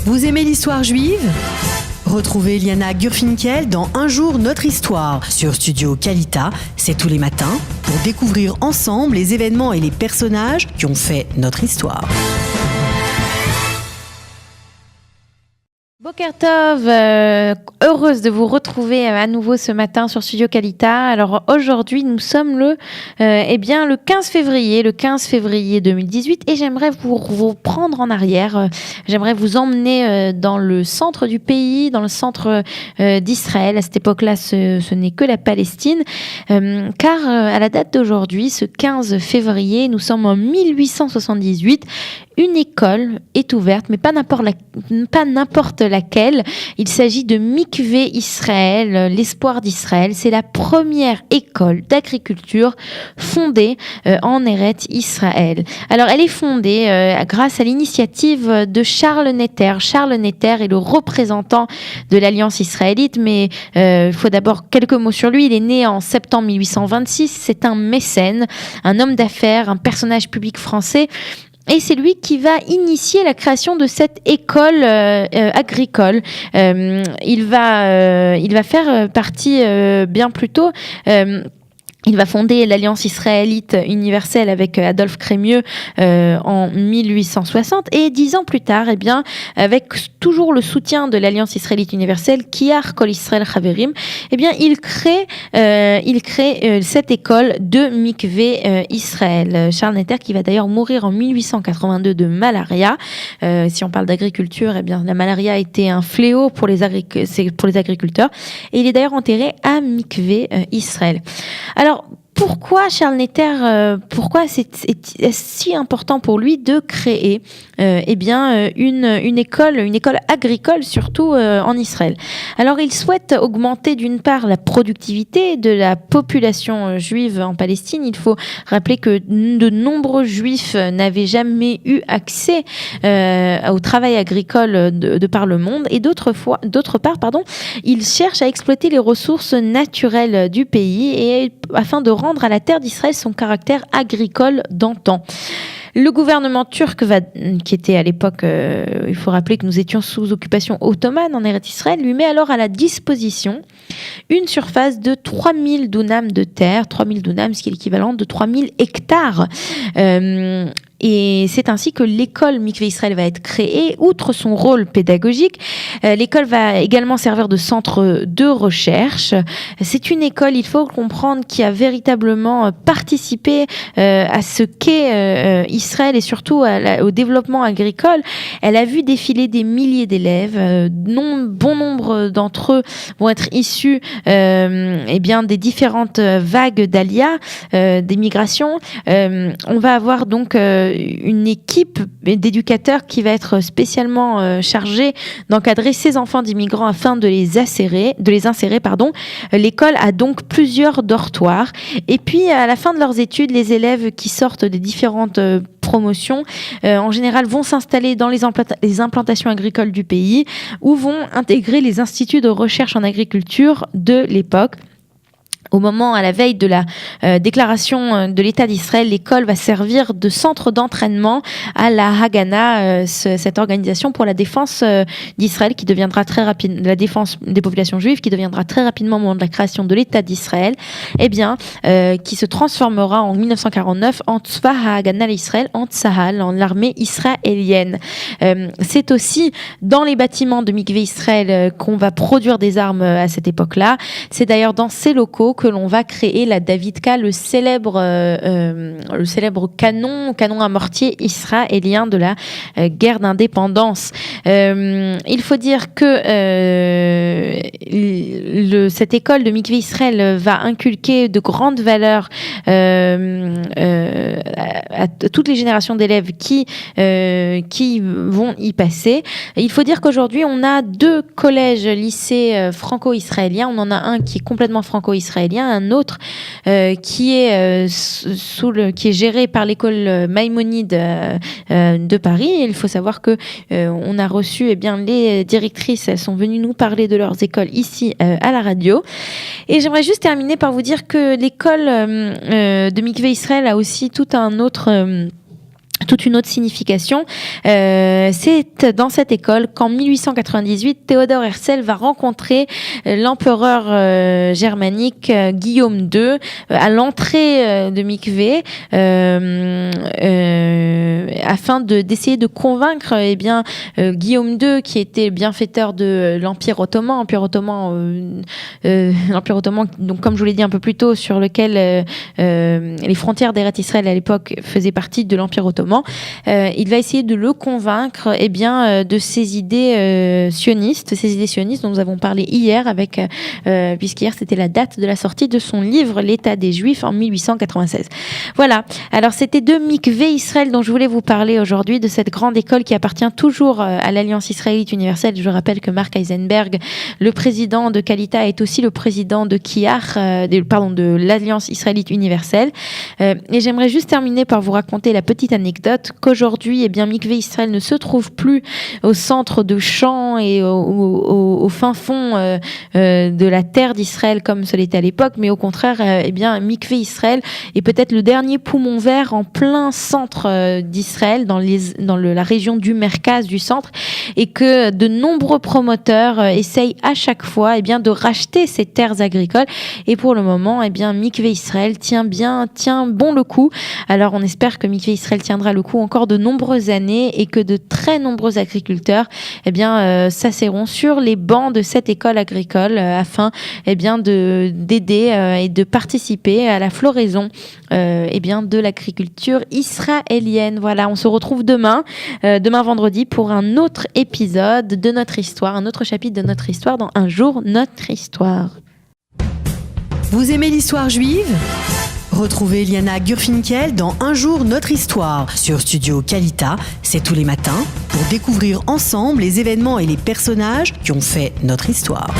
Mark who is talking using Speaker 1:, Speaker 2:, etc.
Speaker 1: Vous aimez l'histoire juive ? Retrouvez Liana Gurfinkel dans Un jour notre histoire sur Studio Kalita, c'est tous les matins, pour découvrir ensemble les événements et les personnages qui ont fait notre histoire.
Speaker 2: Boker Tov, heureuse de vous retrouver à nouveau ce matin sur Studio Kalita. Alors aujourd'hui, nous sommes le 15 février 2018 et j'aimerais vous prendre en arrière. J'aimerais vous emmener dans le centre du pays, dans le centre d'Israël. À cette époque-là, ce n'est que la Palestine, car à la date d'aujourd'hui, ce 15 février, nous sommes en 1878. Une école est ouverte, mais pas n'importe laquelle. Il s'agit de Mikvé Israël, l'espoir d'Israël. C'est la première école d'agriculture fondée en Eretz Israël. Alors, elle est fondée grâce à l'initiative de Charles Netter. Charles Netter est le représentant de l'Alliance israélite, mais il faut d'abord quelques mots sur lui. Il est né en septembre 1826. C'est un mécène, un homme d'affaires, un personnage public français. Et c'est lui qui va initier la création de cette école agricole. Il va faire partie bien plus tôt. Il va fonder l'Alliance israélite universelle avec Adolphe Crémieux en 1860 et 10 ans plus tard, avec toujours le soutien de l'Alliance israélite universelle, Kiar Kol Israël Chaverim, il crée cette école de Mikvé Israël. Charles Netter, qui va d'ailleurs mourir en 1882 de malaria. Si on parle d'agriculture, la malaria a été un fléau pour les agriculteurs et il est d'ailleurs enterré à Mikvé Israël. Alors, pourquoi Charles Netter, pourquoi c'est si important pour lui de créer une école agricole, surtout en Israël? Alors, il souhaite augmenter d'une part la productivité de la population juive en Palestine. Il faut rappeler que de nombreux juifs n'avaient jamais eu accès au travail agricole de par le monde, et d'autre part, il cherche à exploiter les ressources naturelles du pays et afin de rendre à la terre d'Israël son caractère agricole d'antan. Le gouvernement turc, qui était à l'époque, il faut rappeler que nous étions sous occupation ottomane en Eretz Israël, lui met alors à la disposition une surface de 3000 dunams de terre, 3000 dunams, ce qui est l'équivalent de 3000 hectares. Et c'est ainsi que l'école Mikvé Israël va être créée. Outre son rôle pédagogique, l'école va également servir de centre de recherche. C'est une école, il faut comprendre, qui a véritablement participé à ce qu'est Israël et surtout au développement agricole. Elle a vu défiler des milliers d'élèves. Bon nombre d'entre eux vont être issus des différentes vagues d'Alia, des migrations. On va avoir donc une équipe d'éducateurs qui va être spécialement chargée d'encadrer ces enfants d'immigrants afin de les insérer. L'école a donc plusieurs dortoirs. Et puis, à la fin de leurs études, les élèves qui sortent des différentes promotions, en général, vont s'installer dans les implantations agricoles du pays ou vont intégrer les instituts de recherche en agriculture de l'époque. Au moment, à la veille de la déclaration de l'État d'Israël, l'école va servir de centre d'entraînement à la Haganah, cette organisation pour la défense d'Israël, qui deviendra très rapide, la défense des populations juives, qui deviendra très rapidement au moment de la création de l'État d'Israël, qui se transformera en 1949 en Tzva HaHaganah l'Israël, en Tzahal, en l'armée israélienne. C'est aussi dans les bâtiments de Mikvé Israël qu'on va produire des armes à cette époque-là. C'est d'ailleurs dans ces locaux que l'on va créer la Davidka, le célèbre canon à mortier israélien de la guerre d'indépendance. Il faut dire que cette école de Mikvé Israël va inculquer de grandes valeurs à toutes les générations d'élèves qui vont y passer. Il faut dire qu'aujourd'hui, on a 2 collèges, lycées franco-israéliens. On en a un qui est complètement franco-israélien, un autre qui est géré par l'école Maïmonide de Paris. Et il faut savoir que on a reçu les directrices, elles sont venues nous parler de leurs écoles ici à la radio. Et j'aimerais juste terminer par vous dire que l'école de Mikvé Israël a aussi tout un autre toute une autre signification. C'est dans cette école qu'en 1898, Théodore Herzl va rencontrer l'empereur germanique Guillaume II à l'entrée de Mikvé afin d'essayer de convaincre Guillaume II, qui était bienfaiteur de l'Empire ottoman, donc comme je vous l'ai dit un peu plus tôt, sur lequel les frontières d'Eretz Israël à l'époque faisaient partie de l'Empire ottoman. Il va essayer de le convaincre de ces idées sionistes dont nous avons parlé hier, puisqu'hier c'était la date de la sortie de son livre L'État des Juifs en 1896. Voilà, alors c'était de Mikvé Israël dont je voulais vous parler aujourd'hui, de cette grande école qui appartient toujours à l'Alliance israélite universelle. Je rappelle que Mark Eisenberg, le président de Kalita, est aussi le président de de l'Alliance israélite universelle. Et j'aimerais juste terminer par vous raconter la petite anecdote qu'aujourd'hui, Mikvé Israël ne se trouve plus au centre de champs et au fin fond de la terre d'Israël comme ce l'était à l'époque, mais au contraire, Mikvé Israël est peut-être le dernier poumon vert en plein centre d'Israël, dans la région du Merkaz, du centre, et que de nombreux promoteurs essayent à chaque fois de racheter ces terres agricoles. Et pour le moment, Mikvé Israël tient bon le coup. Alors on espère que Mikvé Israël tiendra le coup encore de nombreuses années et que de très nombreux agriculteurs s'asserront sur les bancs de cette école agricole afin d'aider et de participer à la floraison de l'agriculture israélienne. Voilà, on se retrouve demain vendredi pour un autre épisode de notre histoire, un autre chapitre de notre histoire dans Un jour notre histoire.
Speaker 1: Vous aimez l'histoire juive ? Retrouvez Liana Gurfinkel dans Un jour notre histoire sur Studio Kalita, c'est tous les matins, pour découvrir ensemble les événements et les personnages qui ont fait notre histoire.